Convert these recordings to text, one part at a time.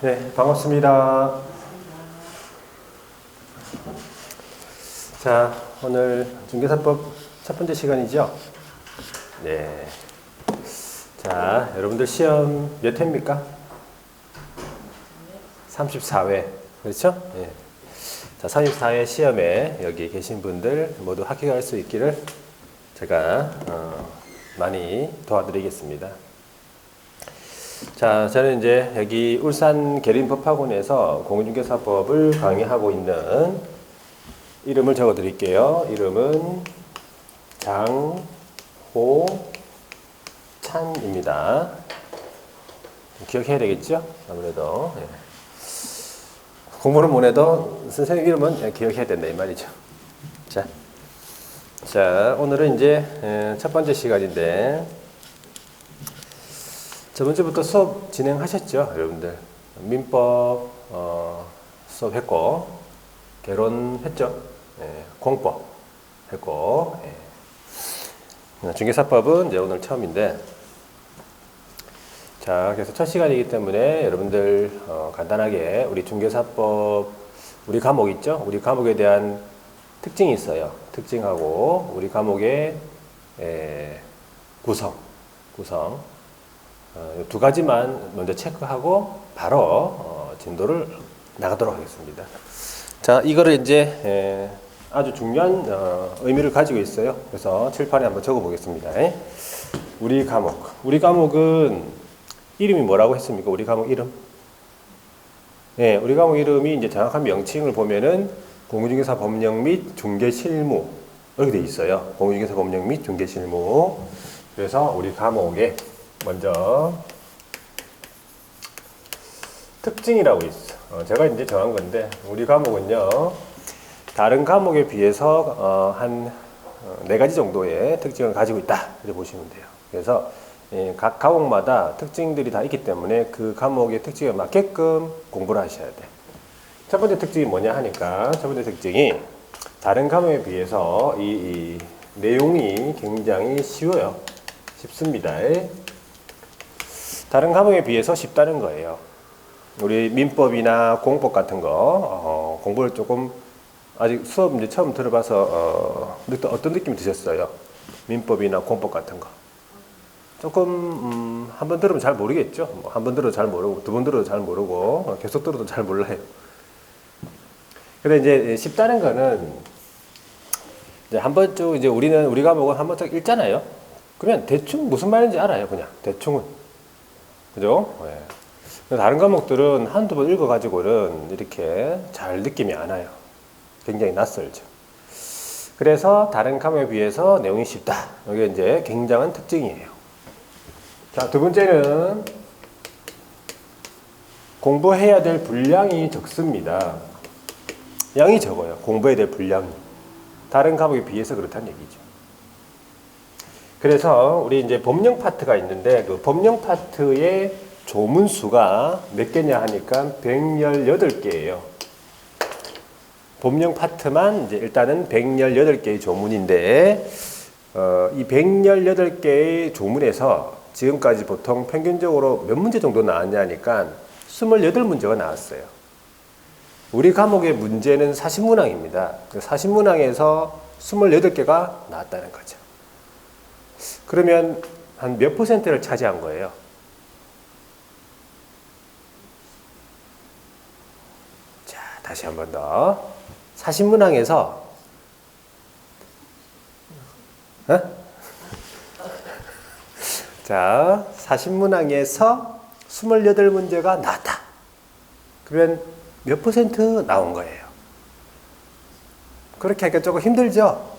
네, 반갑습니다. 자, 오늘 중개사법 첫 번째 시간이죠? 네. 자, 여러분들 시험 몇 회입니까? 34회. 그렇죠? 네. 자, 34회 시험에 여기 계신 분들 모두 합격할 수 있기를 제가 많이 도와드리겠습니다. 자, 저는 이제 여기 울산 계림법학원에서 공인중개사법을 강의하고 있는 이름을 적어 드릴게요. 이름은 장호찬입니다. 기억해야 되겠죠? 아무래도. 예. 공부는 못 해도 선생님 이름은 기억해야 된다 이 말이죠. 자, 오늘은 이제 첫 번째 시간인데 저번 주부터 수업 진행하셨죠, 여러분들? 민법 수업했고 개론했죠, 공법 했고, 중개사법은 이제 오늘 처음인데, 자, 그래서 첫 시간이기 때문에 여러분들 간단하게 우리 중개사법 우리 과목 있죠? 우리 과목에 대한 특징이 있어요. 특징하고 우리 과목의 구성. 두 가지만 먼저 체크하고 바로 진도를 나가도록 하겠습니다. 자, 이거를 이제 아주 중요한 의미를 가지고 있어요. 그래서 칠판에 한번 적어 보겠습니다. 우리 과목은 이름이 뭐라고 했습니까? 우리 과목 이름? 네, 우리 과목 이름이 이제 정확한 명칭을 보면은 공인중개사 법령 및 중개실무 이렇게 돼 있어요. 공인중개사 법령 및 중개실무. 그래서 우리 과목에 먼저 특징이라고 있어. 제가 이제 정한 건데 우리 과목은요 다른 과목에 비해서 한 4가지 정도의 특징을 가지고 있다 이렇게 보시면 돼요. 그래서 각 과목마다 특징들이 다 있기 때문에 그 과목의 특징에 맞게끔 공부를 하셔야 돼. 첫 번째 특징이 뭐냐 하니까 첫 번째 특징이 다른 과목에 비해서 이 내용이 굉장히 쉽습니다. 다른 과목에 비해서 쉽다는 거예요. 우리 민법이나 공법 같은 거 공부를 조금 아직 수업 이제 처음 들어봐서 어떤 느낌이 드셨어요? 민법이나 공법 같은 거 조금 한 번 들으면 잘 모르겠죠. 한 번 들어도 잘 모르고 두 번 들어도 잘 모르고 계속 들어도 잘 몰라요. 근데 이제 쉽다는 거는 이제 한 번쯤 이제 우리 과목은 한 번쯤 읽잖아요. 그러면 대충 무슨 말인지 알아요. 그냥 대충은. 그죠? 네. 다른 과목들은 한두 번 읽어가지고는 이렇게 잘 느낌이 안 와요. 굉장히 낯설죠. 그래서 다른 과목에 비해서 내용이 쉽다. 이게 이제 굉장한 특징이에요. 자, 두 번째는 공부해야 될 분량이 적습니다. 양이 적어요. 공부해야 될 분량이. 다른 과목에 비해서 그렇다는 얘기죠. 그래서 우리 이제 법령 파트가 있는데 그 법령 파트의 조문 수가 몇 개냐 하니까 118개예요. 법령 파트만 이제 일단은 118개의 조문인데 이 118개의 조문에서 지금까지 보통 평균적으로 몇 문제 정도 나왔냐 하니까 28문제가 나왔어요. 우리 과목의 문제는 40문항입니다. 40문항에서 28개가 나왔다는 거죠. 그러면 한 몇 퍼센트를 차지한 거예요? 자, 다시 한 번 더. 40문항에서 자, 40문항에서 28문제가 나왔다. 그러면 몇 퍼센트 나온 거예요? 그렇게 하기가 조금 힘들죠?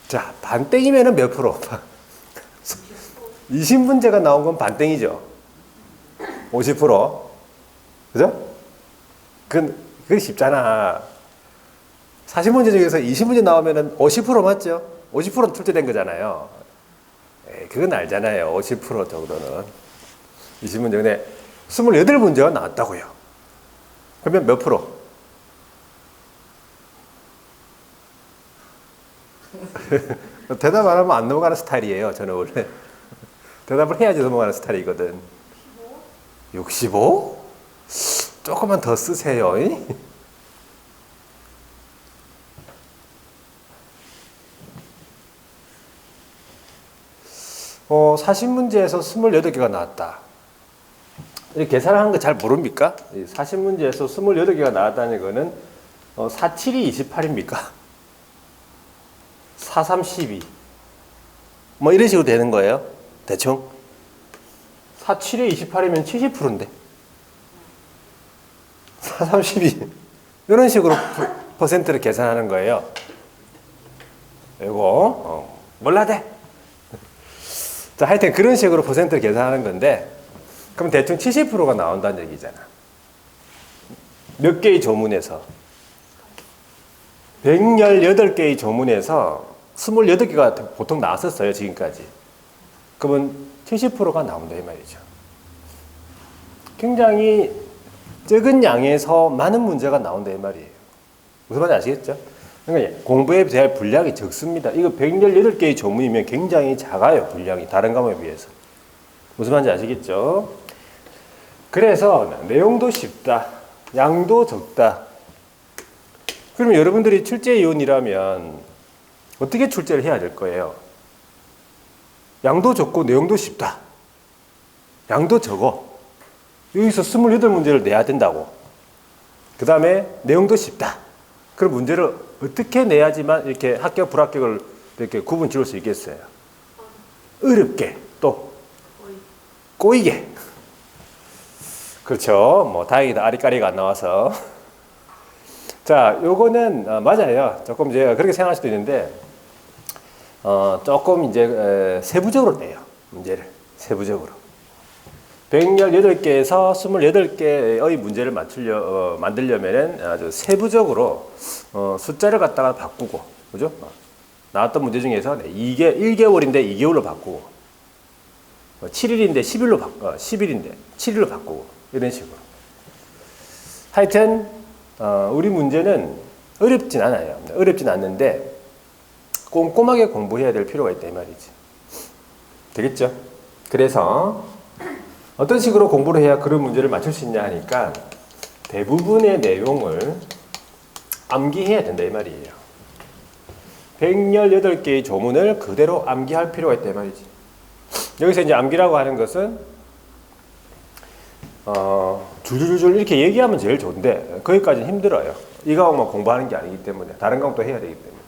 자, 반땡이면은 몇 프로? 20문제가 나온 건 반땡이죠? 50%? 그죠? 그게 쉽잖아. 40문제 중에서 20문제 나오면은 50% 맞죠? 50%는 출제된 거잖아요. 그건 알잖아요. 50% 정도는. 20문제. 근데 28문제가 나왔다고요. 그러면 몇 프로? 대답 안 하면 안 넘어가는 스타일이에요. 저는 원래. 대답을 해야지 넘어가는 스타일이거든. 65? 조금만 더 쓰세요. 40문제에서 28개가 나왔다. 이렇게 계산하는 거 잘 모릅니까? 40문제에서 28개가 나왔다는 거는 4, 7이 28입니까? 4, 3, 12. 뭐 이런 식으로 되는 거예요. 대충. 4, 7에 28이면 70%인데. 4, 3, 12. 이런 식으로 퍼센트를 계산하는 거예요. 이거 몰라 돼. 자, 하여튼 그런 식으로 퍼센트를 계산하는 건데, 그럼 대충 70%가 나온다는 얘기잖아. 몇 개의 조문에서 118개의 조문에서 28개가 보통 나왔었어요, 지금까지. 그러면 70%가 나온다 이 말이죠. 굉장히 적은 양에서 많은 문제가 나온다 이 말이에요. 무슨 말인지 아시겠죠? 그러니까 공부에 대한 분량이 적습니다. 이거 118개의 조문이면 굉장히 작아요, 분량이. 다른 과목에 비해서. 무슨 말인지 아시겠죠? 그래서 내용도 쉽다, 양도 적다. 그러면 여러분들이 출제위원이라면 어떻게 출제를 해야 될 거예요? 양도 적고 내용도 쉽다. 양도 적어. 여기서 28문제를 내야 된다고. 그 다음에 내용도 쉽다. 그럼 문제를 어떻게 내야지만 이렇게 합격, 불합격을 이렇게 구분 지을 수 있겠어요? 어렵게, 또 꼬이게. 그렇죠. 뭐 다행이다. 아리까리가 안 나와서. 자, 요거는 맞아요. 조금 이제 그렇게 생각할 수도 있는데 조금 이제 세부적으로 내요. 문제를 세부적으로. 118개에서 28개의 문제를 만들려면은 아주 세부적으로 숫자를 갖다가 바꾸고, 그죠? 나왔던 문제 중에서 1개월인데 2개월로 바꾸고, 7일인데 10일인데 7일로 바꾸고, 이런 식으로. 하여튼 우리 문제는 어렵진 않아요. 어렵진 않는데 꼼꼼하게 공부해야 될 필요가 있다 이 말이지. 되겠죠? 그래서 어떤 식으로 공부를 해야 그런 문제를 맞출 수 있냐 하니까 대부분의 내용을 암기해야 된다 이 말이에요. 118개의 조문을 그대로 암기할 필요가 있다 이 말이지. 여기서 이제 암기라고 하는 것은 줄줄줄 이렇게 얘기하면 제일 좋은데 거기까지는 힘들어요. 이 과목만 공부하는 게 아니기 때문에 다른 과목도 해야 되기 때문에.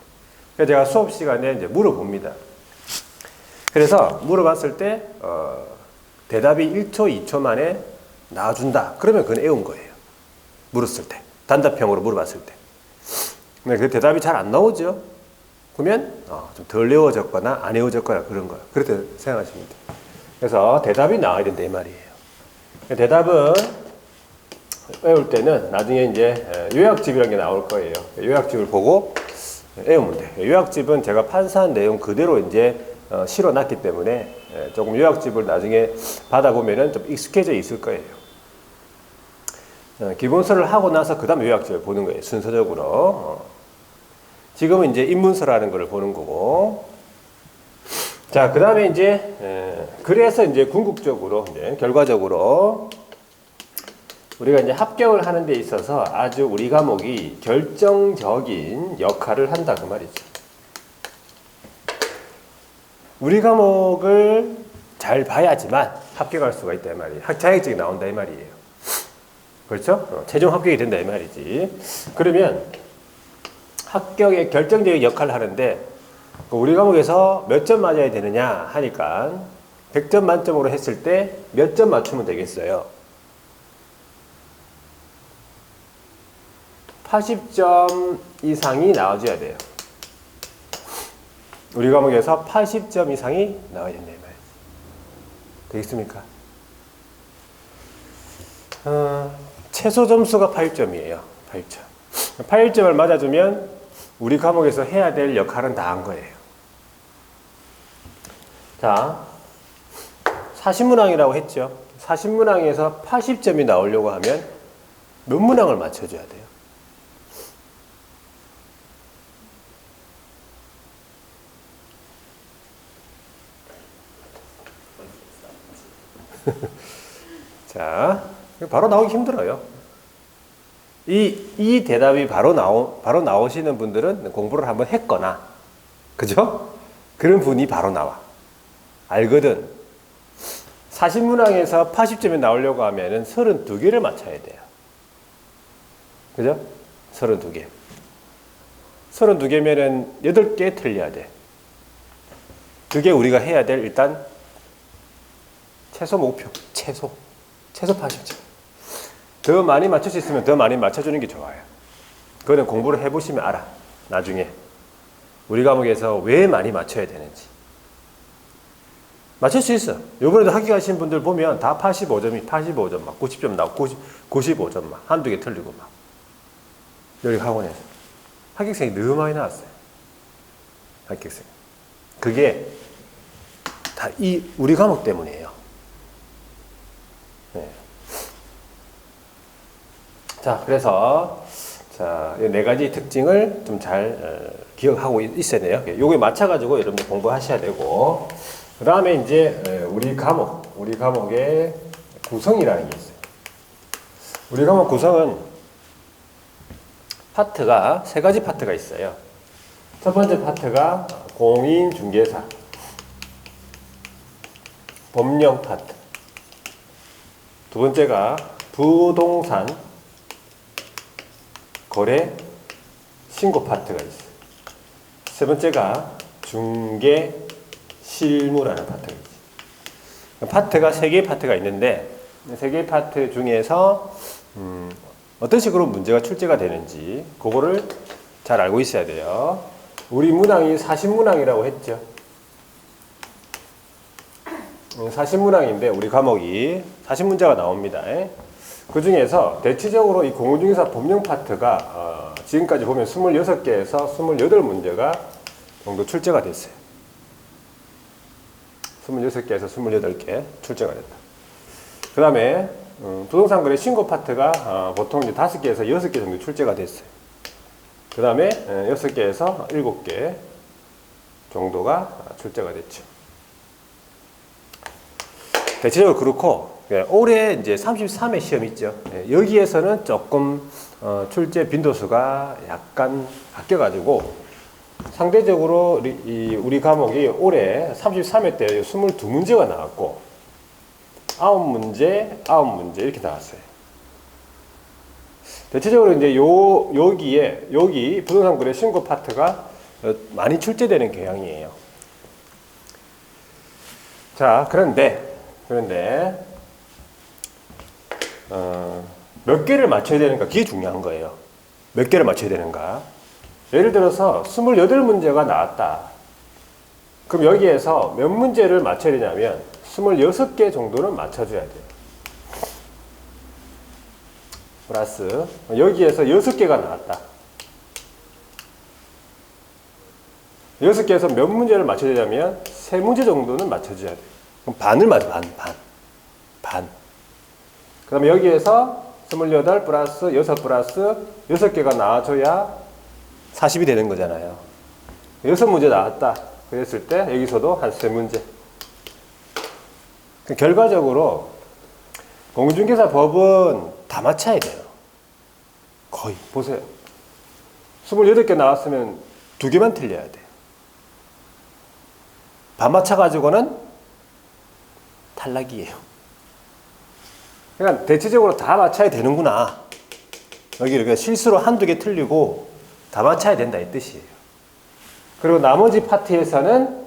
그래서 제가 수업 시간에 이제 물어봅니다. 그래서 물어봤을 때 대답이 1초, 2초 만에 나와준다. 그러면 그건 애운 거예요. 물었을 때. 단답형으로 물어봤을 때. 근데 그 대답이 잘 안 나오죠. 그러면 좀 덜 외워졌거나 안 외워졌거나 그런 거예요. 그렇게 생각하시면 돼요. 그래서 대답이 나와야 된다 이 말이에요. 대답은 외울 때는 나중에 이제 요약집이라는 게 나올 거예요. 요약집을 보고 외우면 돼요. 요약집은 제가 판사한 내용 그대로 이제 실어놨기 때문에 조금 요약집을 나중에 받아보면은 좀 익숙해져 있을 거예요. 기본서를 하고 나서 그 다음 요약집을 보는 거예요. 순서적으로. 지금은 이제 입문서라는 걸 보는 거고. 자, 그 다음에 이제, 그래서 이제 궁극적으로, 이제 결과적으로, 우리가 이제 합격을 하는 데 있어서 아주 우리 과목이 결정적인 역할을 한다, 그 말이죠. 우리 과목을 잘 봐야지만 합격할 수가 있다, 이 말이에요. 자격증이 나온다, 이 말이에요. 그렇죠? 최종 합격이 된다, 이 말이지. 그러면 합격의 결정적인 역할을 하는데, 우리 과목에서 몇 점 맞아야 되느냐 하니까 100점 만점으로 했을 때 몇 점 맞추면 되겠어요? 80점 이상이 나와줘야 돼요. 우리 과목에서 80점 이상이 나와야 된다 이 말이지. 되겠습니까? 최소 점수가 8점이에요. 8점. 8점을 맞아주면 우리 과목에서 해야 될 역할은 다 한 거예요. 자, 40문항이라고 했죠. 40문항에서 80점이 나오려고 하면 몇 문항을 맞춰줘야 돼요? 자, 바로 나오기 힘들어요. 이 대답이 바로 나오시는 분들은 공부를 한번 했거나, 그죠? 그런 분이 바로 나와. 알거든. 40문항에서 80점이 나오려고 하면은 32개를 맞춰야 돼요. 그죠? 32개. 32개면은 8개 틀려야 돼. 그게 우리가 해야 될 일단 최소 목표. 최소 80점. 더 많이 맞출 수 있으면 더 많이 맞춰주는 게 좋아요. 그거는 공부를 해보시면 알아. 나중에. 우리 과목에서 왜 많이 맞춰야 되는지. 맞출 수 있어. 요번에도 합격하신 분들 보면 다 85점 막 90점 나오고 95점 막 한두 개 틀리고 막. 여기 학원에서. 합격생이 너무 많이 나왔어요. 합격생. 그게 다 우리 과목 때문이에요. 네. 자, 그래서 자, 이 네 가지 특징을 좀 잘 기억하고 있어야 돼요. 요거에 맞춰가지고 여러분들 공부하셔야 되고, 그 다음에 이제 우리 과목의 구성이라는 게 있어요. 우리 과목 구성은 파트가 세 가지 파트가 있어요. 첫 번째 파트가 공인중개사, 법령 파트. 두 번째가 부동산 거래 신고 파트가 있어요. 세 번째가 중개 실무라는 파트가 있어요. 파트가 세 개의 파트가 있는데, 세 개의 파트 중에서 어떤 식으로 문제가 출제가 되는지 그거를 잘 알고 있어야 돼요. 우리 문항이 40문항이라고 했죠. 40문항인데 우리 과목이 40문제가 나옵니다. 그 중에서 대체적으로 이 공인중개사 법령 파트가 지금까지 보면 26개에서 28문제가 정도 출제가 됐어요. 26개에서 28개 출제가 됐다. 그 다음에 부동산 거래 신고 파트가 보통 이제 5개에서 6개 정도 출제가 됐어요. 그 다음에 6개에서 7개 정도가 출제가 됐죠. 대체적으로 그렇고, 올해 이제 33회 시험 있죠. 여기에서는 조금 출제 빈도수가 약간 바뀌어가지고 상대적으로 우리 과목이 올해 33회 때 22문제가 나왔고 9문제 이렇게 나왔어요. 대체적으로 이제 여기 부동산 거래 신고 파트가 많이 출제되는 경향이에요. 자, 그런데 몇 개를 맞춰야 되는가, 그게 중요한 거예요. 몇 개를 맞춰야 되는가. 예를 들어서 28문제가 나왔다. 그럼 여기에서 몇 문제를 맞춰야 되냐면 26개 정도는 맞춰줘야 돼요. 플러스 여기에서 6개가 나왔다. 6개에서 몇 문제를 맞춰야 되냐면 3문제 정도는 맞춰줘야 돼요. 그럼 반을 맞아. 반. 그 다음에 여기에서 28 플러스 6 플러스 6개가 나와줘야 40이 되는 거잖아요. 6문제 나왔다. 그랬을 때 여기서도 한 3문제. 결과적으로 공인중개사 법은 다 맞춰야 돼요. 거의. 보세요. 28개 나왔으면 2개만 틀려야 돼. 반 맞춰가지고는 탈락이에요. 그러니까 대체적으로 다 맞춰야 되는구나. 여기 이렇게 실수로 한두 개 틀리고 다 맞춰야 된다 이 뜻이에요. 그리고 나머지 파트에서는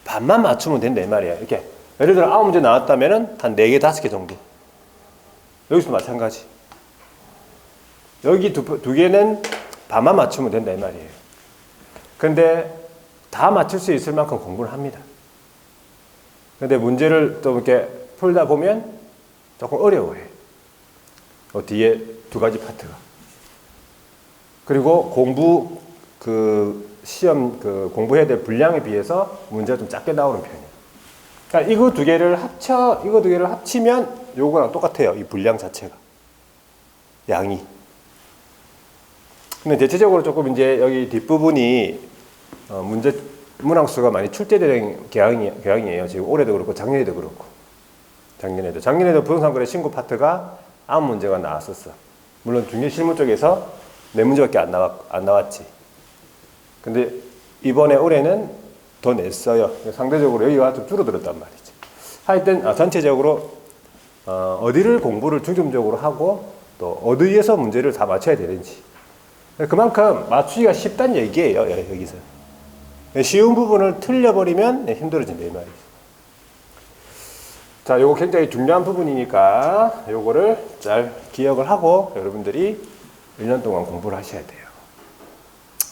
반만 맞추면 된다 이 말이에요. 이렇게 예를 들어 9문제 나왔다면은 한 4개, 5개 정도. 여기서도 마찬가지. 여기 두 개는 반만 맞추면 된다 이 말이에요. 근데 다 맞출 수 있을 만큼 공부를 합니다. 근데 문제를 또 이렇게 풀다 보면 조금 어려워해. 뒤에 두 가지 파트가. 그리고 시험 공부해야 될 분량에 비해서 문제가 좀 작게 나오는 편이에요. 그러니까 이거 두 개를 합치면 요거랑 똑같아요. 이 분량 자체가. 양이. 근데 대체적으로 조금 이제 여기 뒷부분이 문항수가 많이 출제되는 경향이에요. 지금 올해도 그렇고 작년에도 그렇고. 작년에도 부동산 거래 신고 파트가 아무 문제가 나왔었어. 물론 중개 실무 쪽에서 내 문제밖에 안 나왔지. 근데 이번에 올해는 더 냈어요. 상대적으로 여기가 좀 줄어들었단 말이지. 하여튼 전체적으로 어디를 공부를 중점적으로 하고 또 어디에서 문제를 다 맞춰야 되는지. 그만큼 맞추기가 쉽다는 얘기예요. 여기서. 쉬운 부분을 틀려버리면 힘들어진다 이 말이지. 자, 요거 굉장히 중요한 부분이니까 요거를 잘 기억을 하고 여러분들이 1년 동안 공부를 하셔야 돼요.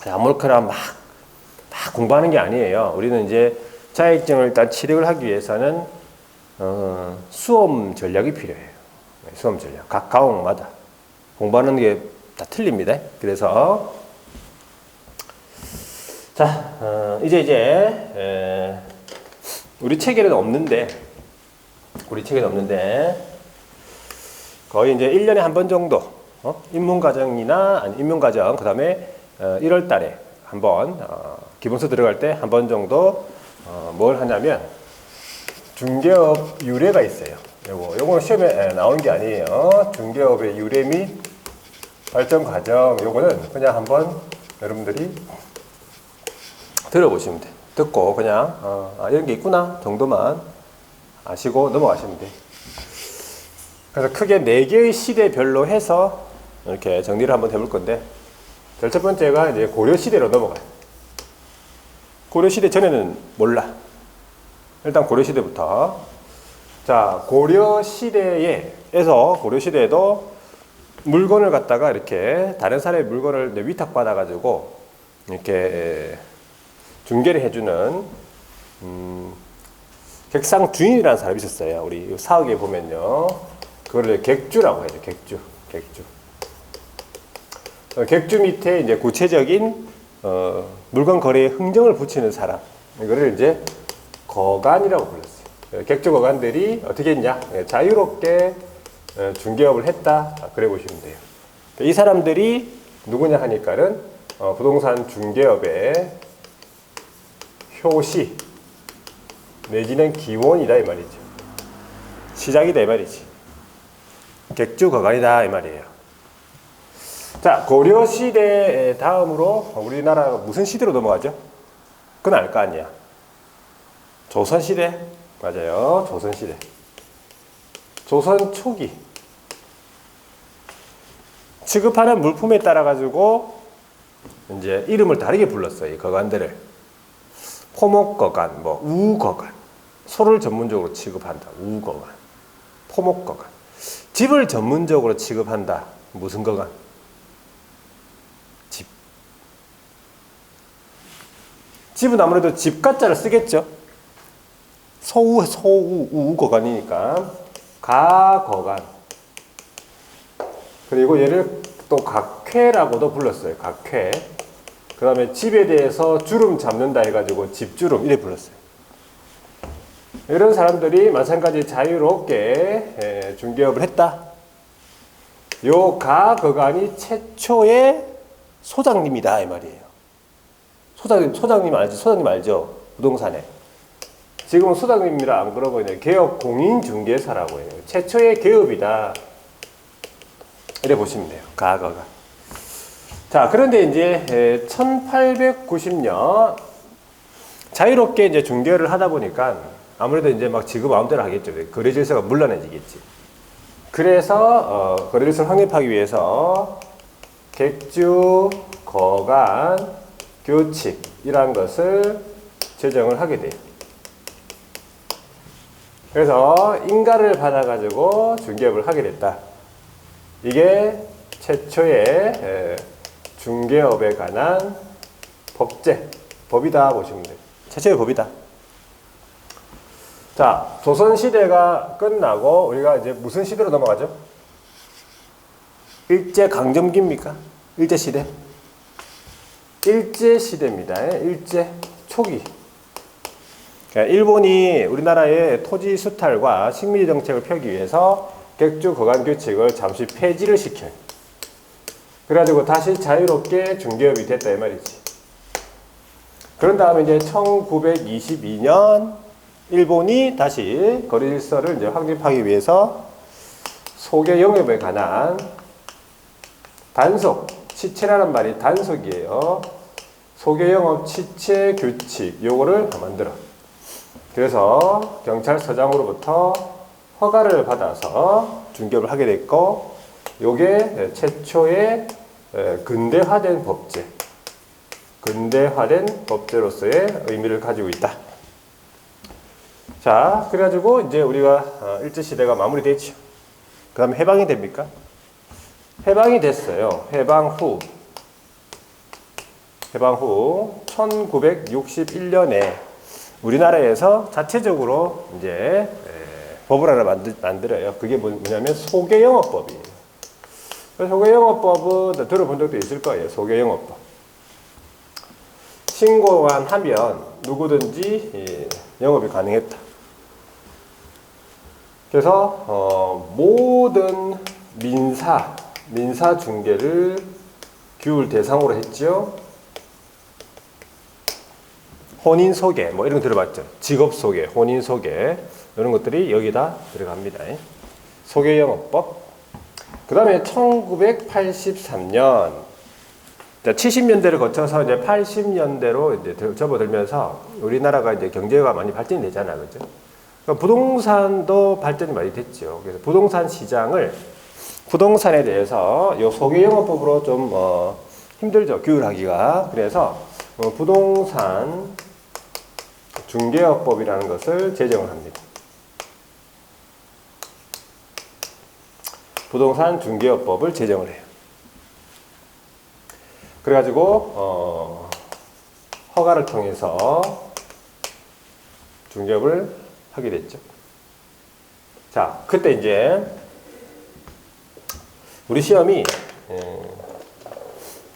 아무렇게나 막 공부하는 게 아니에요. 우리는 이제 자격증을 일단 취득을 하기 위해서는 수험 전략이 필요해요. 수험 전략. 각 과목마다 공부하는 게 다 틀립니다. 그래서 자, 이제 우리 책에는 없는데 거의 이제 1년에 한 번 정도 입문과정이나 아니 입문과정 그다음에 1월 달에 한번 기본서 들어갈 때 한 번 정도 뭘 하냐면 중개업 유래가 있어요. 요거는 시험에 나오는 게 아니에요. 중개업의 유래 및 발전 과정 요거는 그냥 한번 여러분들이 들어보시면 돼. 듣고 그냥 이런 게 있구나 정도만 아시고 넘어가시면 돼. 그래서 크게 4개의 시대별로 해서 이렇게 정리를 한번 해볼 건데 제일 첫 번째가 이제 고려시대로 넘어가요. 고려시대 전에는 몰라. 일단 고려시대부터. 자, 고려시대에서 고려시대에도 물건을 갖다가 이렇게 다른 사람의 물건을 위탁받아가지고 이렇게 중개를 해주는 객상 주인이라는 사람이 있었어요. 우리 사학에 보면요. 그거를 객주라고 해요. 객주 밑에 이제 구체적인 물건 거래에 흥정을 붙이는 사람. 이거를 이제 거간이라고 불렀어요. 객주 거간들이 어떻게 했냐? 자유롭게 중개업을 했다. 그래 보시면 돼요. 이 사람들이 누구냐 하니까는 부동산 중개업의 효시 내지는 기원이다 이 말이죠. 시작이다 이 말이지. 객주 거간이다 이 말이에요. 자, 고려시대 다음으로 우리나라가 무슨 시대로 넘어가죠? 그건 알 거 아니야. 조선시대. 맞아요. 조선시대. 조선 초기. 취급하는 물품에 따라 가지고 이제 이름을 다르게 불렀어요. 이 거간들을. 포목거간, 우거간. 소를 전문적으로 취급한다. 우거간. 포목거간. 집을 전문적으로 취급한다. 무슨 거간? 집. 집은 아무래도 집가자를 쓰겠죠. 우거간이니까. 가거간. 그리고 얘를 또 각회라고도 불렀어요. 각회. 그 다음에 집에 대해서 주름 잡는다 해가지고 집주름 이래 불렀어요. 이런 사람들이 마찬가지 자유롭게 중개업을 했다. 요 가거간이 최초의 소장님이다 이 말이에요. 소장님 알죠? 부동산에. 지금은 소장님이라 안 그러고 있네요. 개업 공인중개사라고 해요. 최초의 개업이다. 이래 보시면 돼요. 가거간. 자, 그런데 이제 1890년 자유롭게 이제 중개를 하다 보니까 아무래도 이제 막 지금 마음대로 하겠죠. 거래 질서가 문란해지겠지. 그래서 거래 질서를 확립하기 위해서 객주 거간 규칙이라는 것을 제정을 하게 돼요. 그래서 인가를 받아가지고 중개업을 하게 됐다. 이게 최초의 중개업에 관한 법이다 보시면 돼요. 최초의 법이다. 자, 조선시대가 끝나고 우리가 이제 무슨 시대로 넘어가죠? 일제강점기입니까? 일제시대? 일제시대입니다. 일제 초기. 그러니까 일본이 우리나라의 토지 수탈과 식민지 정책을 펴기 위해서 객주 거간 규칙을 잠시 폐지를 시켜요. 그래가지고 다시 자유롭게 중개업이 됐다 이 말이지. 그런 다음에 이제 1922년 일본이 다시 거래 질서를 이제 확립하기 위해서 소개 영업에 관한 단속, 취체라는 말이 단속이에요. 소개 영업 취체 규칙, 요거를 만들어. 그래서 경찰서장으로부터 허가를 받아서 중개업을 하게 됐고, 요게 최초의 근대화된 법제, 근대화된 법제로서의 의미를 가지고 있다. 자, 그래가지고 이제 우리가 일제시대가 마무리됐죠. 그 다음에 해방이 됩니까? 해방이 됐어요. 해방 후 1961년에 우리나라에서 자체적으로 이제 법을 하나 만들어요. 그게 뭐냐면 소개영업법이에요. 소개영업법은 들어본 적도 있을 거예요. 소개영업법. 신고만 하면 누구든지 영업이 가능했다. 그래서 모든 민사 중개를 규율 대상으로 했죠. 혼인 소개 뭐 이런 거 들어봤죠. 직업 소개, 혼인 소개 이런 것들이 여기다 들어갑니다. 소개 영업법. 그다음에 1983년 70년대를 거쳐서 이제 80년대로 이제 접어들면서 우리나라가 이제 경제가 많이 발전이 되잖아요, 그죠? 그러니까 부동산도 발전이 많이 됐죠. 그래서 부동산 시장을 부동산에 대해서 요 소개영업법으로 좀 힘들죠, 규율하기가. 그래서 부동산 중개업법이라는 것을 제정을 합니다. 부동산 중개업법을 제정을 해요. 그래가지고 허가를 통해서 중개업을 하게 됐죠. 자, 그때 이제 우리 시험이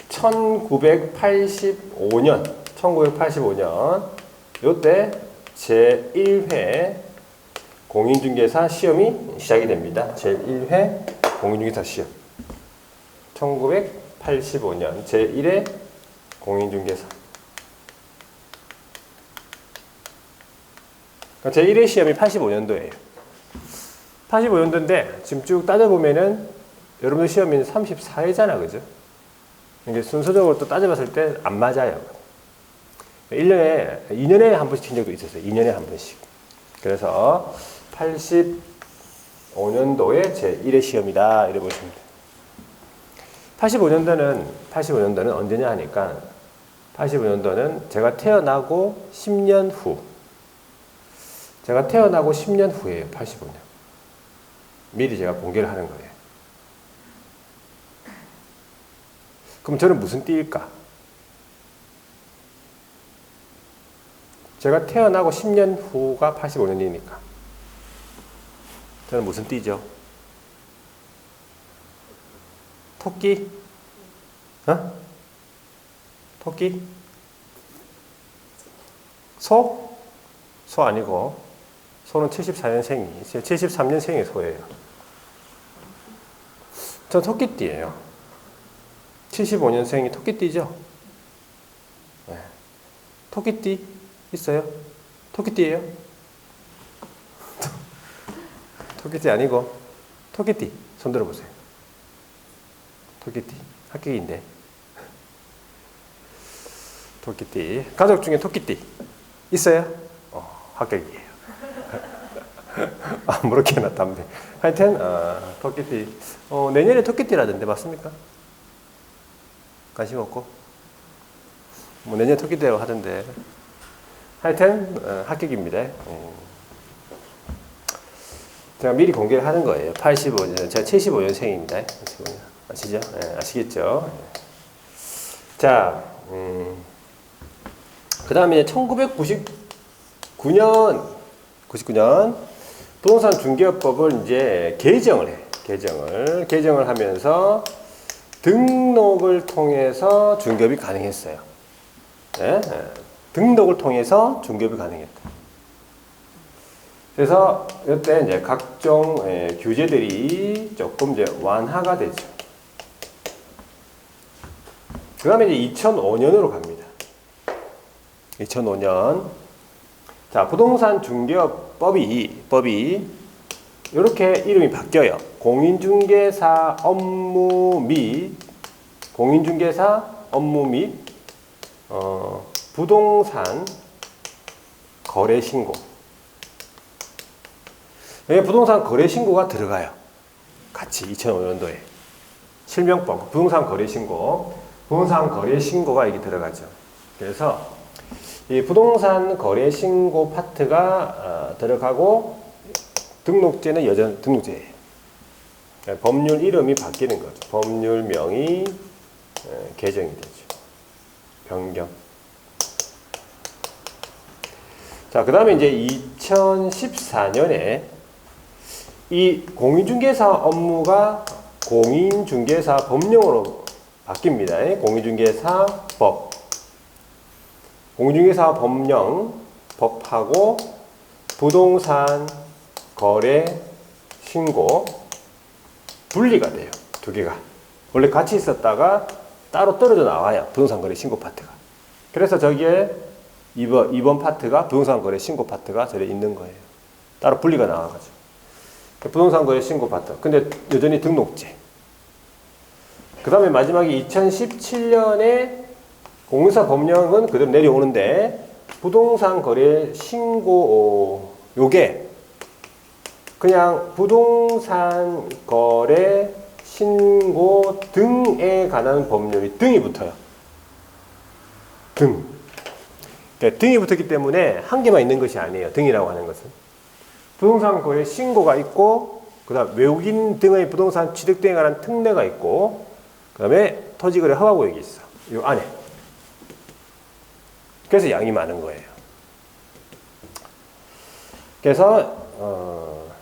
1985년 요때 제1회 공인중개사 시험이 시작이 됩니다. 제1회 공인중개사 시험 1985년 제1회 공인중개사. 제1회 시험이 85년도예요. 85년도인데 지금 쭉 따져보면은 여러분들 시험이 34회잖아, 그죠? 이게 순서적으로 또 따져봤을 때 안 맞아요. 2년에 한 번씩 친 적도 있었어요. 2년에 한 번씩. 그래서 85년도에 제1회 시험이다. 이래 보시면 돼요. 85년도는 언제냐 하니까 85년도는 제가 태어나고 10년 후. 제가 태어나고 10년 후예요. 85년. 미리 제가 공개를 하는 거예요. 그럼 저는 무슨 띠일까? 제가 태어나고 10년 후가 85년이니까. 저는 무슨 띠죠? 토끼? 토끼? 소? 소 아니고, 소는 74년생이, 73년생의 소예요. 전 토끼띠예요. 75년생이 토끼띠죠? 네. 토끼띠 있어요? 토끼띠예요? 토끼띠 아니고 토끼띠 손 들어보세요. 토끼띠 합격인데. 토끼띠 가족 중에 토끼띠 있어요? 합격이에요. 아무렇게 해놨다면 하여튼 토끼띠 내년에 토끼띠라던데 맞습니까? 관심 없고 뭐 내년 토끼띠라고 하던데 하여튼 합격입니다. 제가 미리 공개를 하는 거예요. 85년 제가 75년생입니다. 75년. 아시죠? 네, 아시겠죠? 자, 그 다음에 1999년 부동산 중개업법을 이제 개정을 해. 개정을 하면서 등록을 통해서 중개업이 가능했어요. 네? 등록을 통해서 중개업이 가능했다. 그래서 이때 이제 각종 규제들이 조금 이제 완화가 되죠. 그 다음에 이제 2005년으로 갑니다. 2005년. 자, 부동산 중개업법이 이렇게 이름이 바뀌어요. 공인중개사 업무 및 부동산 거래 신고. 여기 부동산 거래 신고가 들어가요. 같이 2005년도에 실명법 부동산 거래 신고가 이게 들어가죠. 그래서 이 부동산 거래 신고 파트가 들어가고 등록제는 여전 등록제예요. 법률 이름이 바뀌는 거죠. 법률명이 개정이 되죠. 변경. 자, 그 다음에 이제 2014년에 이 공인중개사 업무가 공인중개사 법령으로 바뀝니다. 공인중개사 법령 법하고 부동산 거래 신고 분리가 돼요. 두 개가. 원래 같이 있었다가 따로 떨어져 나와요. 부동산 거래 신고 파트가. 그래서 저기에 2번 파트가 부동산 거래 신고 파트가 저기 있는 거예요. 따로 분리가 나와가지고. 부동산 거래 신고 파트. 근데 여전히 등록제. 그 다음에 마지막에 2017년에 공인사 법령은 그대로 내려오는데 부동산 거래 신고 요게 그냥 부동산 거래 신고 등에 관한 법률이 등이 붙어요. 등. 그러니까 등이 붙었기 때문에 한 개만 있는 것이 아니에요. 등이라고 하는 것은. 부동산 거래 신고가 있고 그다음 외국인 등의 부동산 취득 등에 관한 특례가 있고 그다음에 토지거래 허가구역이 있어. 이 안에. 그래서 양이 많은 거예요. 그래서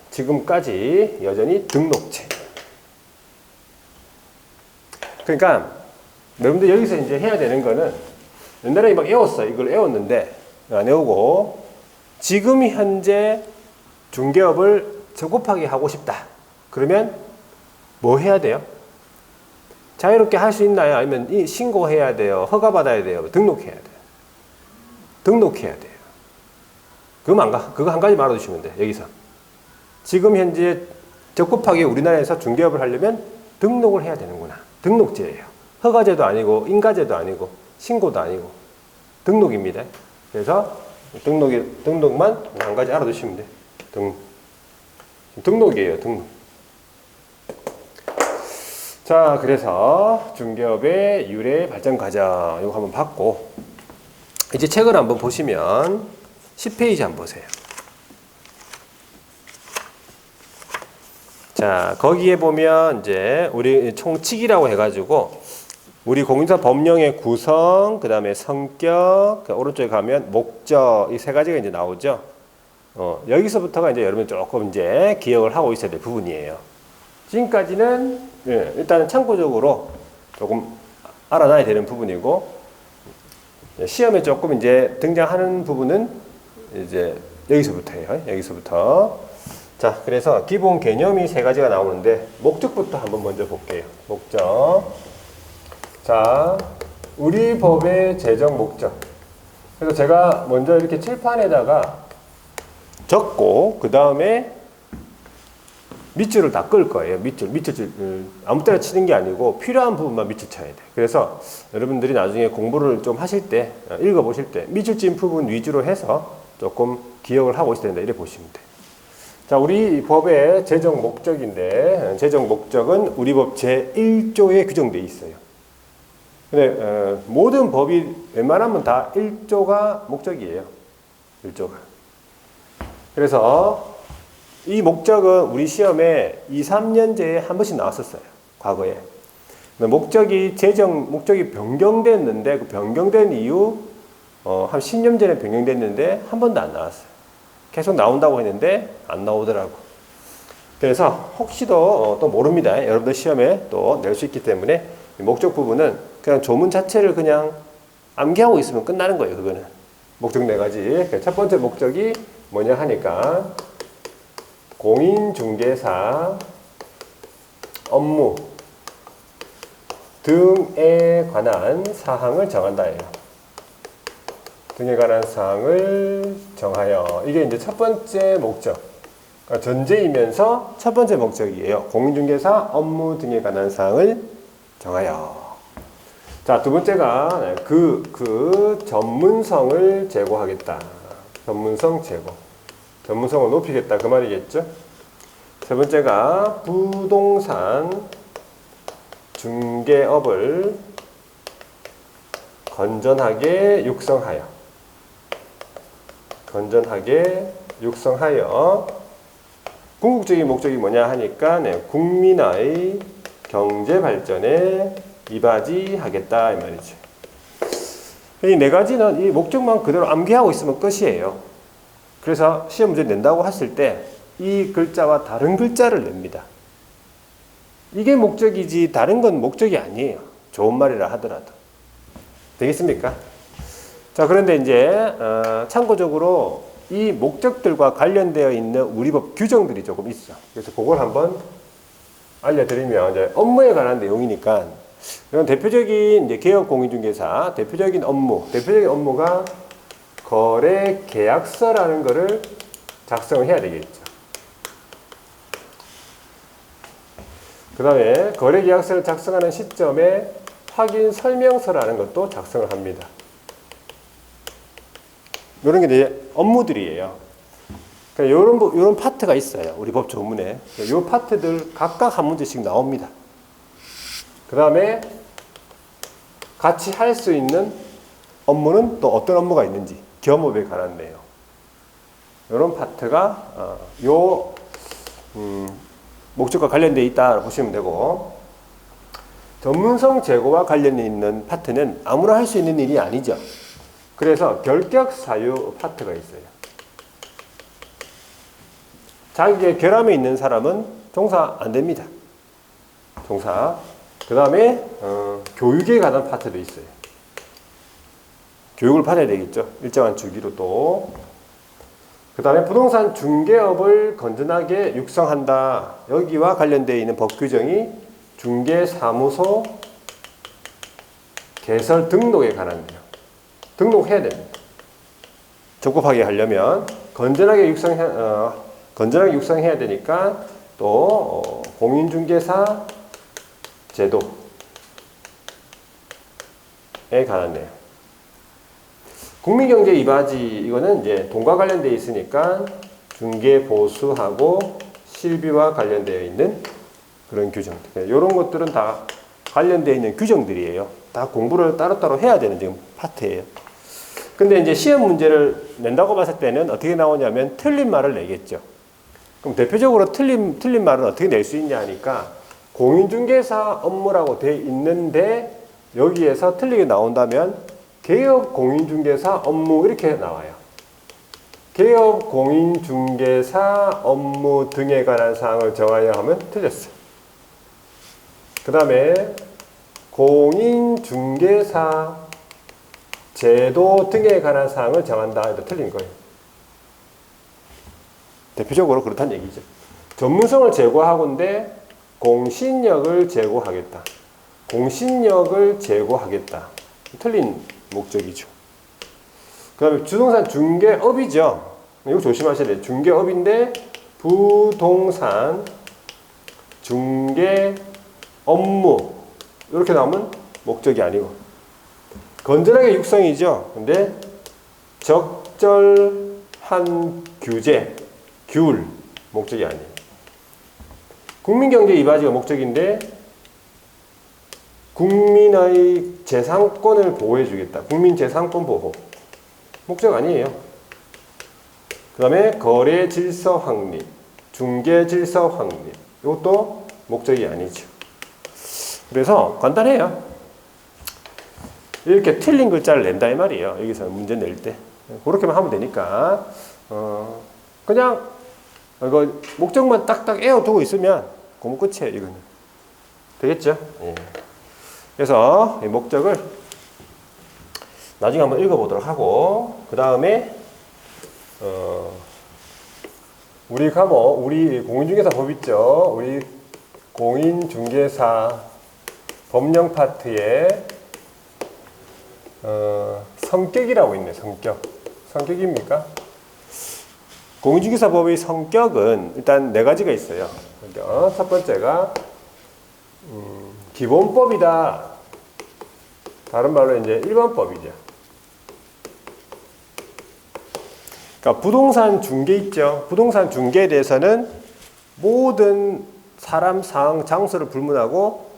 지금까지 여전히 등록제. 그러니까 여러분들 여기서 이제 해야 되는 거는 옛날에 막 외웠어. 이걸 외웠는데 안 외우고 지금 현재 중개업을 적급하게 하고 싶다. 그러면 뭐 해야 돼요? 자유롭게 할 수 있나요? 아니면 신고해야 돼요? 허가받아야 돼요? 등록해야 돼요? 등록해야 돼요. 그거 한 가지 말아주시면 돼요. 여기서. 지금 현재 적급하게 우리나라에서 중개업을 하려면 등록을 해야 되는구나. 등록제예요. 허가제도 아니고 인가제도 아니고 신고도 아니고 등록입니다. 그래서 등록만 한 가지 알아두시면 돼요. 등록이에요. 등록. 자, 그래서 중개업의 유래 발전 과정 이거 한번 봤고 이제 책을 한번 보시면 10페이지 한번 보세요. 자, 거기에 보면 이제 우리 총칙이라고 해가지고 우리 공인사 법령의 구성, 그 다음에 성격, 그 오른쪽에 가면 목적 이 세 가지가 이제 나오죠. 여기서부터가 이제 여러분 조금 이제 기억을 하고 있어야 될 부분이에요. 지금까지는 일단은 참고적으로 조금 알아놔야 되는 부분이고 시험에 조금 이제 등장하는 부분은 이제 여기서부터예요. 여기서부터. 자, 그래서 기본 개념이 세 가지가 나오는데 목적부터 한번 먼저 볼게요. 목적. 자, 우리 법의 제정 목적. 그래서 제가 먼저 이렇게 칠판에다가 적고 그 다음에 밑줄을 다 끌 거예요. 밑줄 아무 때나 치는 게 아니고 필요한 부분만 밑줄 쳐야 돼. 그래서 여러분들이 나중에 공부를 좀 하실 때 읽어보실 때 밑줄 찐 부분 위주로 해서 조금 기억을 하고 있어야 된다. 이렇게 보시면 돼. 자, 우리 법의 제정 목적인데 제정 목적은 우리 법 제1조에 규정되어 있어요. 근데 모든 법이 웬만하면 다 1조가 목적이에요. 1조가. 그래서 이 목적은 우리 시험에 2, 3년제에 한 번씩 나왔었어요. 과거에. 목적이 변경됐는데 그 변경된 이유 한 10년 전에 변경됐는데 한 번도 안 나왔어요. 계속 나온다고 했는데 안 나오더라고. 그래서 혹시도 또 모릅니다. 여러분들 시험에 또 낼 수 있기 때문에 목적 부분은 그냥 조문 자체를 그냥 암기하고 있으면 끝나는 거예요. 그거는. 목적 4가지. 첫 번째 목적이 뭐냐 하니까 공인중개사 업무 등에 관한 사항을 정한다예요. 등에 관한 사항을 정하여. 이게 이제 첫 번째 목적. 그러니까 전제이면서 첫 번째 목적이에요. 공인중개사 업무 등에 관한 사항을 정하여. 자, 두 번째가 그 전문성을 제고하겠다. 전문성 제고. 전문성을 높이겠다. 그 말이겠죠. 세 번째가 부동산 중개업을 건전하게 육성하여. 궁극적인 목적이 뭐냐 하니까 국민의 경제 발전에 이바지하겠다 이 말이죠. 이 네 가지는 이 목적만 그대로 암기하고 있으면 끝이에요. 그래서 시험 문제 낸다고 했을 때 이 글자와 다른 글자를 냅니다. 이게 목적이지 다른 건 목적이 아니에요. 좋은 말이라 하더라도. 되겠습니까? 자, 그런데 이제 참고적으로 이 목적들과 관련되어 있는 우리 법 규정들이 조금 있어. 그래서 그걸 한번 알려드리면 이제 업무에 관한 내용이니까 이건 대표적인 이제 개업 공인중개사 대표적인 업무가 거래 계약서라는 거를 작성을 해야 되겠죠. 그 다음에 거래 계약서를 작성하는 시점에 확인 설명서라는 것도 작성을 합니다. 이런 게 이제 업무들이에요. 그러니까 이런 파트가 있어요. 우리 법 조문에. 이 파트들 각각 한 문제씩 나옵니다. 그 다음에 같이 할 수 있는 업무는 또 어떤 업무가 있는지 겸업에 관한 내용. 이런 파트가 목적과 관련되어 있다 보시면 되고, 전문성 제고와 관련이 있는 파트는 아무나 할 수 있는 일이 아니죠. 그래서 결격 사유 파트가 있어요. 자기의 결함이 있는 사람은 종사 안 됩니다. 종사. 그 다음에 교육에 관한 파트도 있어요. 교육을 받아야 되겠죠. 일정한 주기로 또. 그 다음에 부동산 중개업을 건전하게 육성한다. 여기와 관련되어 있는 법 규정이 중개사무소 개설 등록에 관한 내용. 등록해야 됩니다. 적법하게 하려면 건전하게 육성해야 되니까 또 공인중개사 제도에 관한 내용. 국민경제 이바지 이거는 이제 돈과 관련되어 있으니까 중개보수하고 실비와 관련되어 있는 그런 규정들. 이런 것들은 다 관련되어 있는 규정들이에요. 다 공부를 따로따로 해야 되는 지금 파트예요. 근데 이제 시험 문제를 낸다고 봤을 때는 어떻게 나오냐면 틀린 말을 내겠죠. 그럼 대표적으로 틀린 말은 어떻게 낼 수 있냐 하니까 공인중개사 업무라고 돼 있는데 여기에서 틀리게 나온다면 개업 공인중개사 업무 이렇게 나와요. 개업 공인중개사 업무 등에 관한 사항을 정하여 하면 틀렸어. 그 다음에 공인중개사 제도 등에 관한 사항을 정한다 해도 틀린 거예요. 대표적으로 그렇다는 얘기죠. 전문성을 제고하건대 공신력을 제고하겠다. 공신력을 제고하겠다. 틀린 목적이죠. 그 다음에 부동산 중개업이죠. 이거 조심하셔야 돼요. 중개업인데 부동산 중개 업무 이렇게 나오면 목적이 아니고 건전하게 육성이죠. 근데 적절한 규제, 규율 목적이 아니에요. 국민경제 이바지가 목적인데 국민의 재산권을 보호해주겠다. 국민 재산권 보호. 목적 아니에요. 그 다음에 거래 질서 확립, 중개 질서 확립. 이것도 목적이 아니죠. 그래서 간단해요. 이렇게 틀린 글자를 낸다 이 말이에요. 여기서 문제 낼 때. 그렇게만 하면 되니까. 그냥 이거 목적만 딱딱 에워두고 있으면 공부 끝이에요. 이거는. 되겠죠? 예. 그래서 이 목적을 나중에 한번 읽어보도록 하고 그 다음에 우리 과목, 우리 공인중개사 법 있죠. 우리 공인중개사 법령 파트에 성격이라고 있네. 성격입니까? 공인중개사법의 성격은 일단 네 가지가 있어요. 첫 번째가 기본법이다. 다른 말로 이제 일반법이죠. 그러니까 부동산 중개 있죠. 부동산 중개에 대해서는 모든 사람, 상황, 장소를 불문하고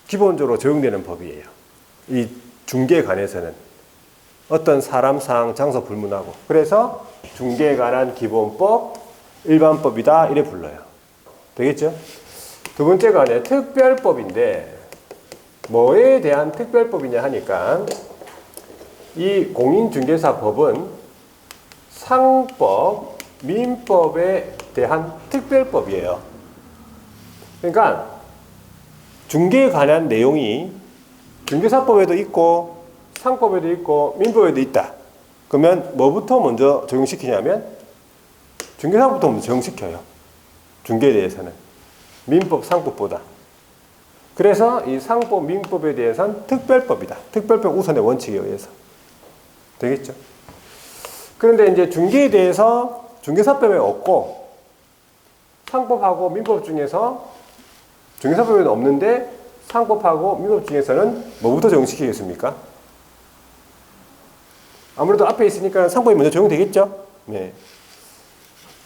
기본적으로 적용되는 법이에요. 이 중개에 관해서는 어떤 사람, 상황, 장소 불문하고. 그래서 중개에 관한 기본법, 일반법이다 이래 불러요. 되겠죠? 두 번째가 특별법인데 뭐에 대한 특별법이냐 하니까 이 공인중개사법은 상법, 민법에 대한 특별법이에요. 그러니까 중개에 관한 내용이 중개사법에도 있고 상법에도 있고 민법에도 있다. 그러면 뭐부터 먼저 적용시키냐면 중개사부터 먼저 적용시켜요. 중개에 대해서는 민법, 상법보다. 그래서 이 상법, 민법에 대해서는 특별법이다. 특별법 우선의 원칙에 의해서. 되겠죠? 그런데 이제 중개에 대해서 중개사법에 없고 상법하고 민법 중에서 중개사법에는 없는데 상법하고 민법 중에서는 뭐부터 적용시키겠습니까? 아무래도 앞에 있으니까 상법이 먼저 적용되겠죠? 네.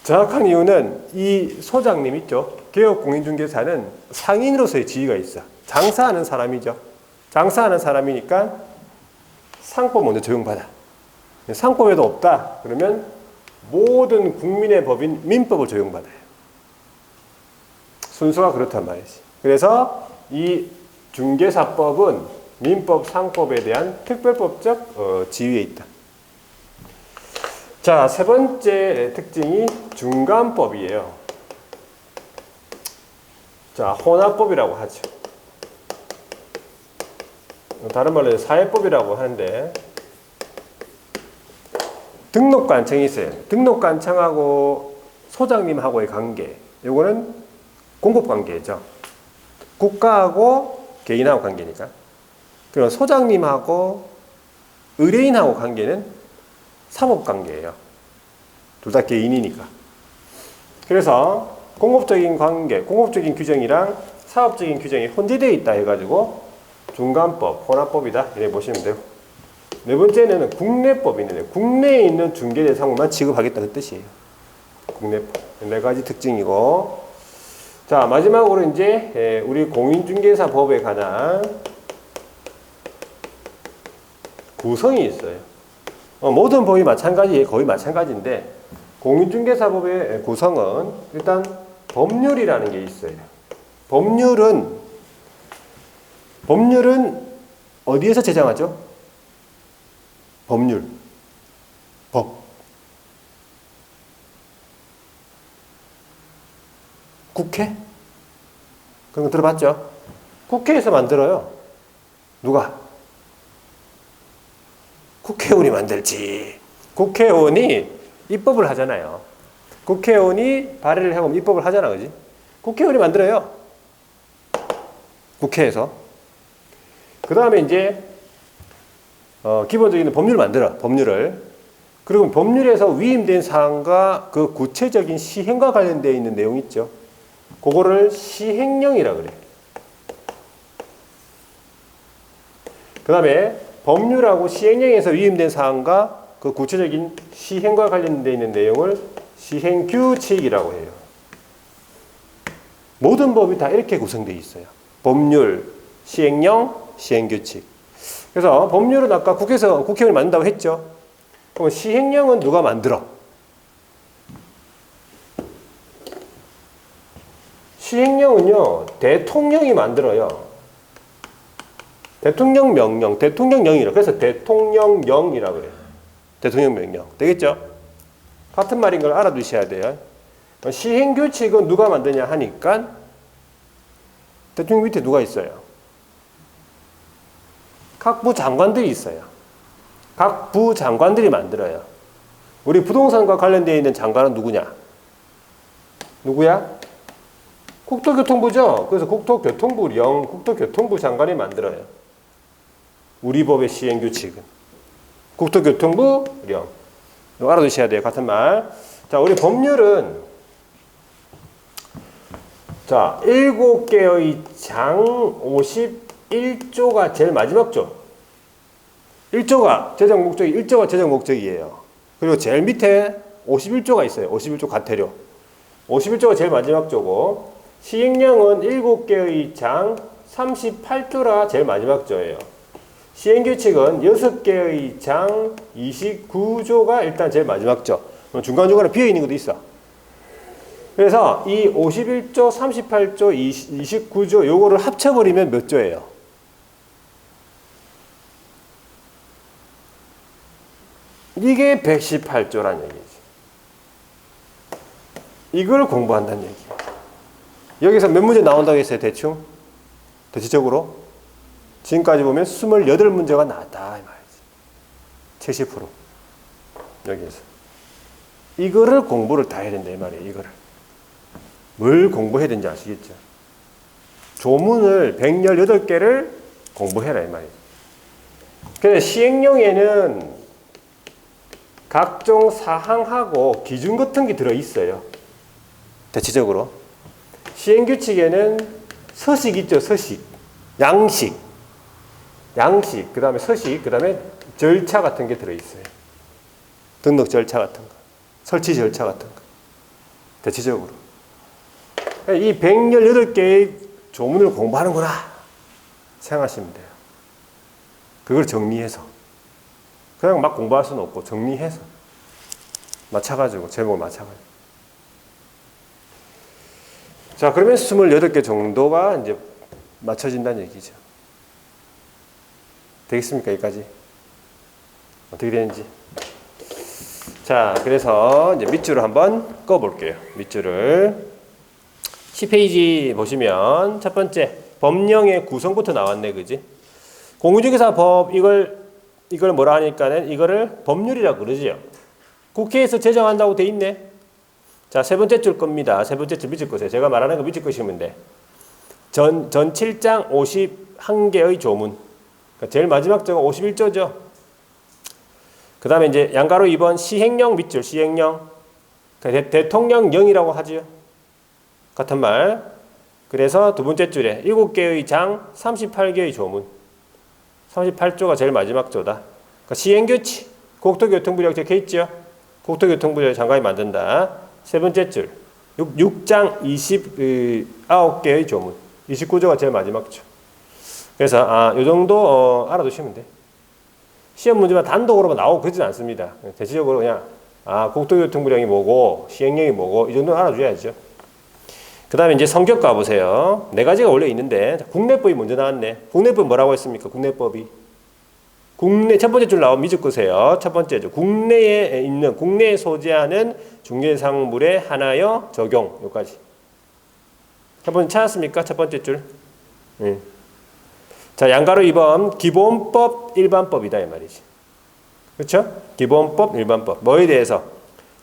정확한 이유는 이 소장님 있죠? 개업공인중개사는 상인으로서의 지위가 있어. 장사하는 사람이죠. 장사하는 사람이니까 상법 먼저 적용받아. 상법에도 없다. 그러면 모든 국민의 법인 민법을 적용받아요. 순서가 그렇단 말이지. 그래서 이 중개사법은 민법, 상법에 대한 특별법적 지위에 있다. 자, 세 번째 특징이 중간법이에요. 자, 혼합법이라고 하죠. 다른 말로 사회법이라고 하는데 등록관청이 있어요. 등록관청하고 소장님하고의 관계. 이거는 공급관계죠. 국가하고 개인하고 관계니까. 그리고 소장님하고 의뢰인하고 관계는 사법관계예요. 둘 다 개인이니까. 그래서 공업적인 관계, 공업적인 규정이랑 사업적인 규정이 혼재되어 있다 해가지고 중간법, 혼합법이다 이렇게 보시면 되고. 네 번째는 국내법이 있는데 국내에 있는 중개대상물만 취급하겠다 그 뜻이에요. 국내법. 네 가지 특징이고. 자, 마지막으로 이제 우리 공인중개사법에 관한 구성이 있어요. 모든 법이 마찬가지, 거의 마찬가지인데 공인중개사법의 구성은 일단 법률이라는 게 있어요. 법률은 어디에서 제정하죠? 법률, 법. 국회? 그런 거 들어봤죠? 국회에서 만들어요. 누가? 국회의원이 만들지. 국회의원이 입법을 하잖아요. 국회의원이 발의를 하고 입법을 하잖아, 그지? 국회의원이 만들어요. 국회에서. 그 다음에 이제 기본적인 법률을 만들어. 법률을. 그리고 법률에서 위임된 사항과 그 구체적인 시행과 관련되어 있는 내용 있죠. 그거를 시행령이라 그래. 그 다음에 법률하고 시행령에서 위임된 사항과 그 구체적인 시행과 관련되어 있는 내용을 시행규칙이라고 해요. 모든 법이 다 이렇게 구성되어 있어요. 법률, 시행령, 시행규칙. 그래서 법률은 아까 국회에서 국회의원이 만든다고 했죠. 그럼 시행령은 누가 만들어? 시행령은요, 대통령이 만들어요. 대통령 명령, 대통령령이라. 그래서 대통령령이라고 그래요. 대통령 명령. 되겠죠? 같은 말인 걸 알아두셔야 돼요. 시행규칙은 누가 만드냐 하니까 대통령 밑에 누가 있어요? 각 부 장관들이 있어요. 각 부 장관들이 만들어요. 우리 부동산과 관련되어 있는 장관은 누구냐? 누구야? 국토교통부죠. 그래서 국토교통부 장관이 만들어요. 우리 법의 시행규칙은 국토교통부령. 이거 알아두셔야 돼요. 같은 말. 자, 우리 법률은 자 7개의 장 51조가 제일 마지막 조. 1조가 제정 목적이 1조가 제정 목적이에요. 그리고 제일 밑에 51조가 있어요. 51조 과태료. 51조가 제일 마지막 조고 시행령은 7개의 장 38조라 제일 마지막 조예요. 시행규칙은 6개의 장 29조가 일단 제일 마지막 조. 중간중간에 비어있는 것도 있어. 그래서 이 51조, 38조, 29조 요거를 합쳐버리면 몇 조예요? 이게 118조란 얘기지. 이걸 공부한다는 얘기예요. 여기서 몇 문제 나온다고 했어요, 대충? 대체적으로? 지금까지 보면 28문제가 나왔다, 이 말이지. 70%. 여기에서. 이거를 공부를 다 해야 된다, 이 말이에요, 이거를. 뭘 공부해야 되는지 아시겠죠? 조문을 118개를 공부해라, 이 말이에요. 그래서 시행령에는 각종 사항하고 기준 같은 게 들어있어요. 대체적으로. 시행규칙에는 서식 있죠, 서식. 양식, 그 다음에 서식, 그 다음에 절차 같은 게 들어있어요. 등록 절차 같은 거, 설치 절차 같은 거. 대체적으로. 이 118개의 조문을 공부하는구나 생각하시면 돼요. 그걸 정리해서. 그냥 막 공부할 수는 없고 정리해서 맞춰가지고 제목을 맞춰가지고. 자, 그러면 28개 정도가 이제 맞춰진다는 얘기죠. 되겠습니까? 여기까지? 어떻게 되는지. 자, 그래서 이제 밑줄을 한번 꺼볼게요. 밑줄을. 10페이지 보시면 첫 번째 법령의 구성부터 나왔네, 그지? 공인중개사법 이걸 뭐라 하니까는 이거를 법률이라고 그러지요. 국회에서 제정한다고 돼 있네. 자, 세 번째 줄 겁니다. 세 번째 줄 밑줄 거세요. 제가 말하는 거 밑줄 거시면 돼. 전 7장 51개의 조문. 그러니까 제일 마지막 조가 51조죠. 그 다음에 이제 양가로 2번 시행령 밑줄, 시행령. 그러니까 대통령령이라고 하지요. 같은 말. 그래서 두 번째 줄에 7개의 장, 38개의 조문. 38조가 제일 마지막 조다. 그러니까 시행규칙, 국토교통부령 적혀 있죠. 국토교통부령 장관이 만든다. 세 번째 줄, 6장 29개의 조문. 29조가 제일 마지막 조. 그래서 요 정도 알아두시면 돼. 시험 문제만 단독으로만 나오고 그러진 않습니다. 대체적으로 그냥 국토교통부령이 뭐고 시행령이 뭐고 이 정도는 알아줘야죠. 그 다음에 이제 성격 가보세요. 네 가지가 원래 있는데 국내법이 먼저 나왔네. 국내법 뭐라고 했습니까? 국내법이. 국내 첫 번째 줄 나오면 밑줄 끄세요. 첫 번째 줄. 국내에 소재하는 중개상물에 하나여 적용. 여기까지. 첫 번째 찾았습니까? 첫 번째 줄. 자, 양가로 2번 기본법, 일반법이다 이 말이지. 그렇죠? 기본법, 일반법. 뭐에 대해서?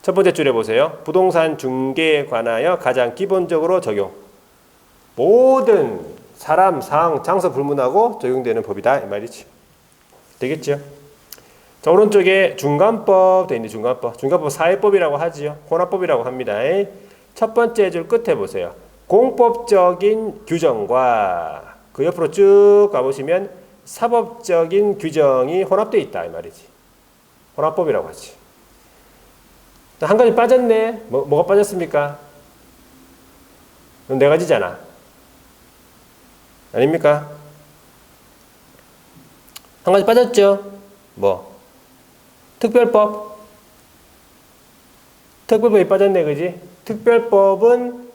첫 번째 줄에 보세요. 부동산 중개에 관하여 가장 기본적으로 적용. 모든 사람, 상, 장소 불문하고 적용되는 법이다 이 말이지. 되겠죠? 자, 오른쪽에 중간법 돼 있는데 중간법 사회법이라고 하지요. 혼합법이라고 합니다. 첫 번째 줄 끝에 보세요. 공법적인 규정과 그 옆으로 쭉 가보시면 사법적인 규정이 혼합되어 있다 이 말이지. 혼합법이라고 하지. 한 가지 빠졌네. 뭐가 빠졌습니까? 네 가지잖아. 아닙니까? 한 가지 빠졌죠? 뭐? 특별법. 특별법이 빠졌네, 그지? 특별법은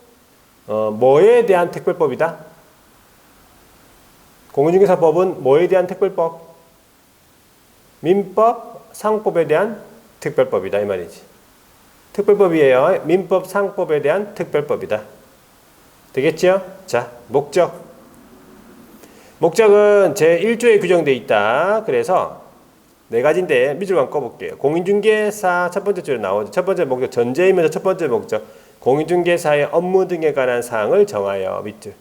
뭐에 대한 특별법이다? 공인중개사법은 뭐에 대한 특별법? 민법, 상법에 대한 특별법이다 이 말이지. 특별법이에요. 민법, 상법에 대한 특별법이다. 되겠죠? 자, 목적. 목적은 제1조에 규정되어 있다. 그래서 네 가지인데 밑줄만 꺼볼게요. 공인중개사 첫 번째 줄에 나오죠. 첫 번째 목적, 전제이면서 첫 번째 목적. 공인중개사의 업무 등에 관한 사항을 정하여 밑줄.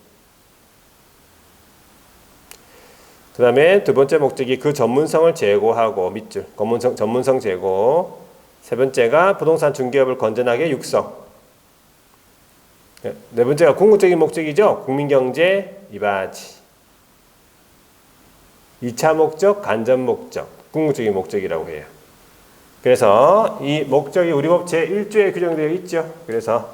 그 다음에 두 번째 목적이 그 전문성을 제고하고 밑줄 전문성 제고. 세 번째가 부동산 중개업을 건전하게 육성. 네 번째가 궁극적인 목적이죠. 국민경제 이바지. 2차 목적 간접 목적. 궁극적인 목적이라고 해요. 그래서 이 목적이 우리 법 제1조에 규정되어 있죠. 그래서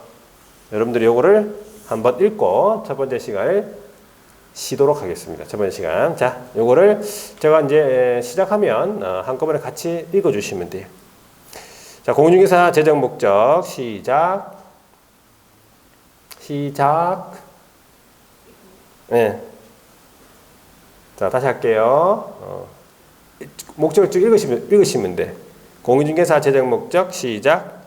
여러분들이 요거를 한번 읽고 첫 번째 시간을 쉬도록 하겠습니다. 첫 번째 시간. 자, 요거를 제가 이제 시작하면 한꺼번에 같이 읽어 주시면 돼요. 자, 공인중개사 재정 목적 시작. 네. 자, 다시 할게요. 목적을 쭉 읽으시면 돼. 공인중개사 재정 목적 시작.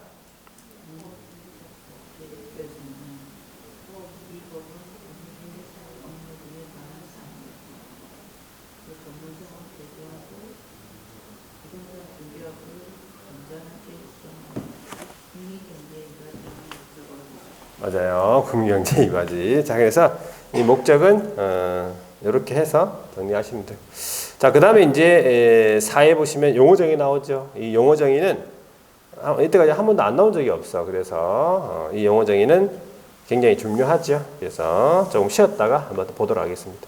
맞아요. 국민경제 이바지. 자, 그래서 이 목적은 이렇게 해서 정리하시면 돼요. 자, 그 다음에 이제 4에 보시면 용어정의 나오죠. 이 용어정의는 이때까지 한 번도 안 나온 적이 없어. 그래서 이 용어정의는 굉장히 중요하죠. 그래서 조금 쉬었다가 한번 또 보도록 하겠습니다.